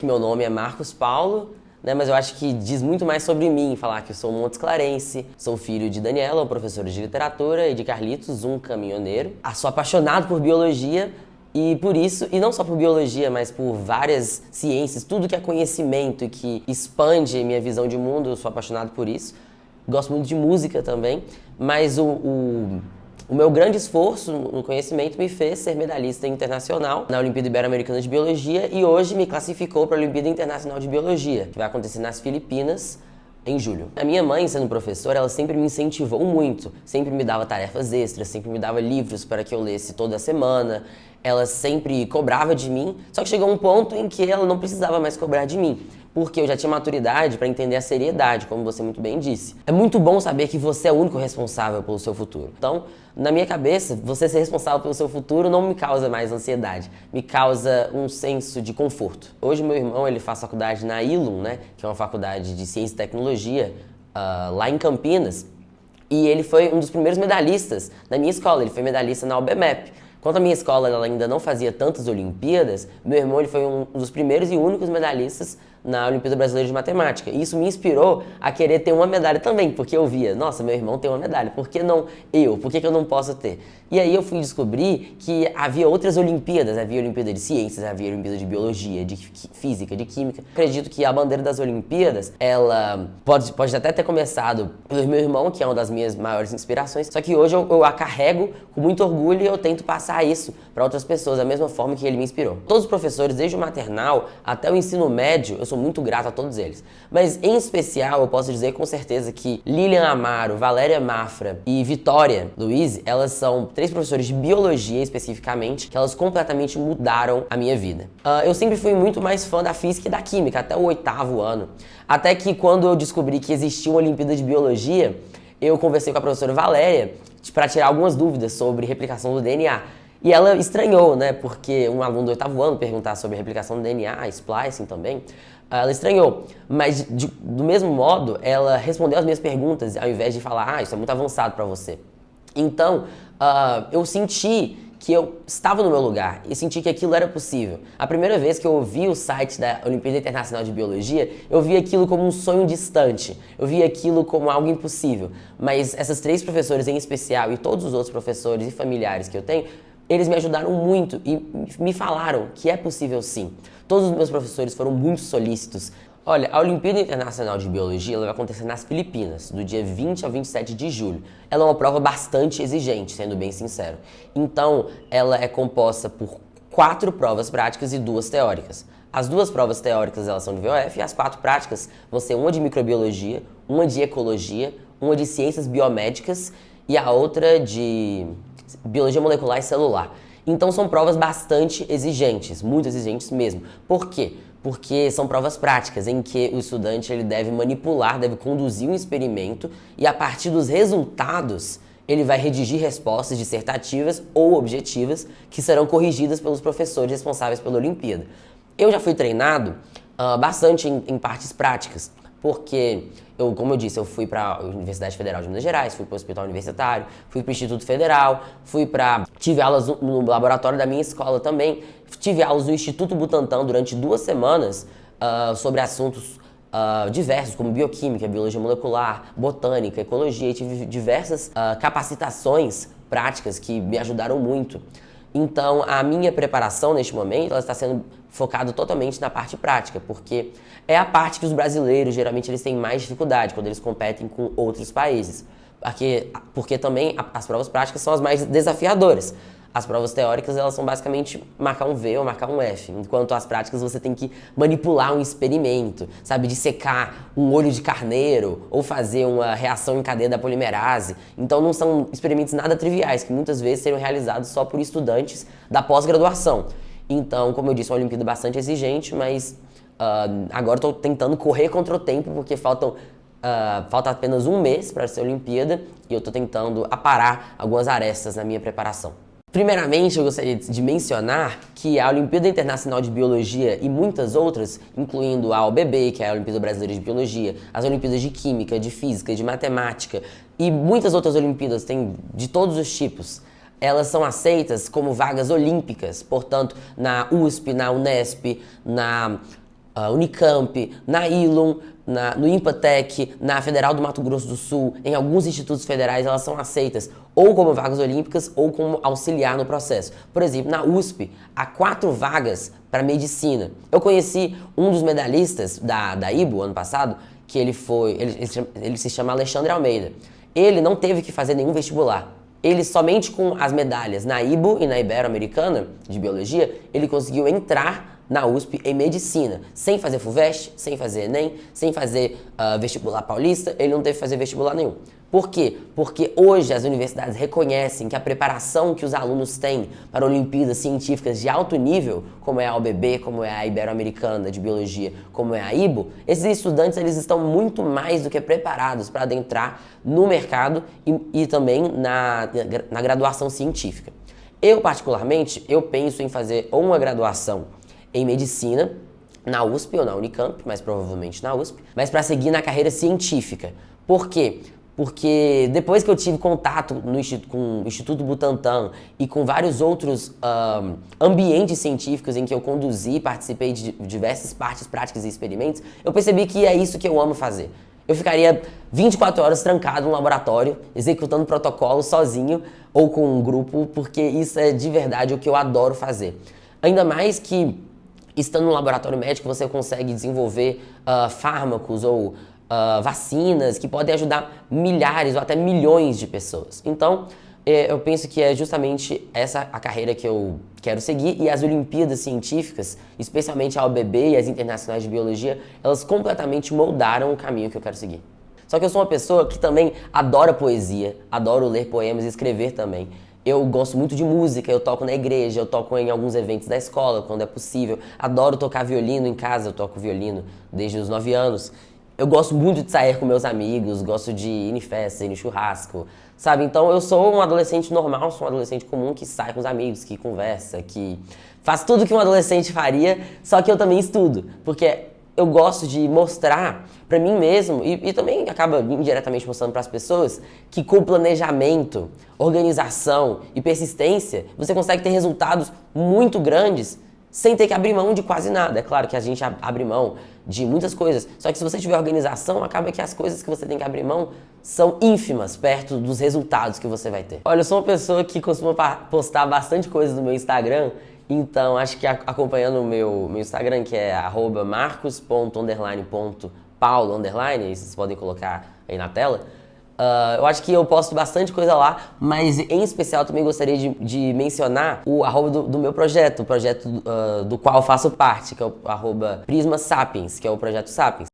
Meu nome é Marcos Paulo, né, mas eu acho que diz muito mais sobre mim falar que eu sou montes clarense, sou filho de Daniela, uma professora de literatura, e de Carlitos, um caminhoneiro. Sou apaixonado por biologia e por isso, e não só por biologia, mas por várias ciências, tudo que é conhecimento e que expande minha visão de mundo, eu sou apaixonado por isso. Gosto muito de música também, mas o meu grande esforço no conhecimento me fez ser medalhista internacional na Olimpíada Ibero-Americana de Biologia e hoje me classificou para a Olimpíada Internacional de Biologia, que vai acontecer nas Filipinas em julho. A minha mãe, sendo professora, ela sempre me incentivou muito, sempre me dava tarefas extras, sempre me dava livros para que eu lesse toda semana, ela sempre cobrava de mim, só que chegou um ponto em que ela não precisava mais cobrar de mim, porque eu já tinha maturidade para entender a seriedade, como você muito bem disse. É muito bom saber que você é o único responsável pelo seu futuro. Então, na minha cabeça, você ser responsável pelo seu futuro não me causa mais ansiedade, me causa um senso de conforto. Hoje meu irmão, ele faz faculdade na ILUM, né, que é uma faculdade de ciência e tecnologia, lá em Campinas, e ele foi um dos primeiros medalhistas da minha escola, ele foi medalhista na UBMEP. Enquanto a minha escola ela ainda não fazia tantas Olimpíadas, meu irmão ele foi um dos primeiros e únicos medalhistas na Olimpíada Brasileira de Matemática. E isso me inspirou a querer ter uma medalha também, porque eu via, nossa, meu irmão tem uma medalha, por que não eu? Por que eu não posso ter? E aí eu fui descobrir que havia outras Olimpíadas, havia Olimpíada de Ciências, havia Olimpíada de Biologia, de Física, de Química. Acredito que a bandeira das Olimpíadas, ela pode até ter começado pelo meu irmão, que é uma das minhas maiores inspirações, só que hoje eu a carrego com muito orgulho e eu tento passar isso para outras pessoas, da mesma forma que ele me inspirou. Todos os professores, desde o maternal até o ensino médio, eu sou muito grato a todos eles. Mas, em especial, eu posso dizer com certeza que Lilian Amaro, Valéria Mafra e Vitória Luiz, elas são 3 professores de biologia, especificamente, que elas completamente mudaram a minha vida. Eu sempre fui muito mais fã da física e da química, até o 8º ano. Até que, quando eu descobri que existia uma Olimpíada de Biologia, eu conversei com a professora Valéria para tirar algumas dúvidas sobre replicação do DNA. E ela estranhou, né, porque um aluno do 8º ano perguntar sobre replicação do DNA, splicing também, ela estranhou, mas do mesmo modo, ela respondeu as minhas perguntas ao invés de falar, isso é muito avançado para você. Então, eu senti que eu estava no meu lugar e senti que aquilo era possível. A primeira vez que eu ouvi o site da Olimpíada Internacional de Biologia, eu vi aquilo como um sonho distante, eu vi aquilo como algo impossível. Mas essas 3 professoras em especial e todos os outros professores e familiares que eu tenho, eles me ajudaram muito e me falaram que é possível sim. Todos os meus professores foram muito solícitos. Olha, a Olimpíada Internacional de Biologia ela vai acontecer nas Filipinas, do dia 20 ao 27 de julho. Ela é uma prova bastante exigente, sendo bem sincero. Então, ela é composta por 4 provas práticas e 2 teóricas. As 2 provas teóricas elas são do VOF e as 4 práticas vão ser uma de microbiologia, uma de ecologia, uma de ciências biomédicas e a outra de biologia molecular e celular. Então são provas bastante exigentes, muito exigentes mesmo. Por quê? Porque são provas práticas em que o estudante ele deve manipular, deve conduzir um experimento e a partir dos resultados ele vai redigir respostas dissertativas ou objetivas que serão corrigidas pelos professores responsáveis pela Olimpíada. Eu já fui treinado bastante em partes práticas, porque como eu disse, eu fui para a Universidade Federal de Minas Gerais, fui para o Hospital Universitário, fui para o Instituto Federal, tive aulas no laboratório da minha escola também, tive aulas no Instituto Butantan durante 2 semanas sobre assuntos diversos, como bioquímica, biologia molecular, botânica, ecologia, e tive diversas capacitações práticas que me ajudaram muito. Então, a minha preparação neste momento ela está sendo focada totalmente na parte prática, porque é a parte que os brasileiros, geralmente, eles têm mais dificuldade quando eles competem com outros países. Porque também as provas práticas são as mais desafiadoras. As provas teóricas, elas são basicamente marcar um V ou marcar um F, enquanto as práticas você tem que manipular um experimento, sabe, dissecar um olho de carneiro ou fazer uma reação em cadeia da polimerase. Então não são experimentos nada triviais, que muitas vezes seriam realizados só por estudantes da pós-graduação. Então, como eu disse, é uma Olimpíada bastante exigente, mas agora estou tentando correr contra o tempo, porque falta apenas um mês para ser a Olimpíada e eu estou tentando aparar algumas arestas na minha preparação. Primeiramente, eu gostaria de mencionar que a Olimpíada Internacional de Biologia e muitas outras, incluindo a OBB, que é a Olimpíada Brasileira de Biologia, as Olimpíadas de Química, de Física, de Matemática e muitas outras Olimpíadas, tem de todos os tipos, elas são aceitas como vagas olímpicas, portanto, na USP, na Unesp, na Unicamp, na Ilum, no Impatec, na Federal do Mato Grosso do Sul, em alguns institutos federais, elas são aceitas ou como vagas olímpicas ou como auxiliar no processo. Por exemplo, na USP, há 4 vagas para medicina. Eu conheci um dos medalhistas da IBO ano passado, que ele se chama Alexandre Almeida. Ele não teve que fazer nenhum vestibular. Ele somente com as medalhas na IBO e na Ibero-Americana de Biologia, ele conseguiu entrar na USP em medicina, sem fazer FUVEST, sem fazer ENEM, sem fazer vestibular paulista, ele não teve que fazer vestibular nenhum. Por quê? Porque hoje as universidades reconhecem que a preparação que os alunos têm para Olimpíadas científicas de alto nível, como é a OBB, como é a Ibero-Americana de Biologia, como é a IBO, esses estudantes eles estão muito mais do que preparados para adentrar no mercado e também na graduação científica. Eu, particularmente, eu penso em fazer ou uma graduação em medicina, na USP ou na Unicamp, mais provavelmente na USP, mas para seguir na carreira científica. Por quê? Porque depois que eu tive contato com o Instituto Butantan e com vários outros ambientes científicos em que eu conduzi e participei de diversas partes práticas e experimentos, eu percebi que é isso que eu amo fazer. Eu ficaria 24 horas trancado num laboratório, executando protocolos sozinho ou com um grupo, porque isso é de verdade o que eu adoro fazer. Ainda mais que, estando no laboratório médico, você consegue desenvolver fármacos ou vacinas que podem ajudar milhares ou até milhões de pessoas. Então, eu penso que é justamente essa a carreira que eu quero seguir, e as Olimpíadas Científicas, especialmente a OBB e as Internacionais de Biologia, elas completamente moldaram o caminho que eu quero seguir. Só que eu sou uma pessoa que também adora poesia, adoro ler poemas e escrever também. Eu gosto muito de música, eu toco na igreja, eu toco em alguns eventos da escola, quando é possível. Adoro tocar violino em casa, eu toco violino desde os 9 anos. Eu gosto muito de sair com meus amigos, gosto de ir em festa, ir no churrasco, sabe? Então eu sou um adolescente normal, sou um adolescente comum que sai com os amigos, que conversa, que faz tudo que um adolescente faria, só que eu também estudo, porque eu gosto de mostrar para mim mesmo e também acaba indiretamente mostrando para as pessoas que com planejamento, organização e persistência você consegue ter resultados muito grandes sem ter que abrir mão de quase nada. É claro que a gente abre mão de muitas coisas, só que se você tiver organização, acaba que as coisas que você tem que abrir mão são ínfimas perto dos resultados que você vai ter. Olha, eu sou uma pessoa que costuma postar bastante coisas no meu Instagram. Então, acho que acompanhando o meu Instagram, que é marcos._paulo_, vocês podem colocar aí na tela, eu acho que eu posto bastante coisa lá, mas em especial também gostaria de mencionar o arroba do meu projeto, o projeto do qual eu faço parte, que é o @Prisma Sapiens, que é o projeto Sapiens.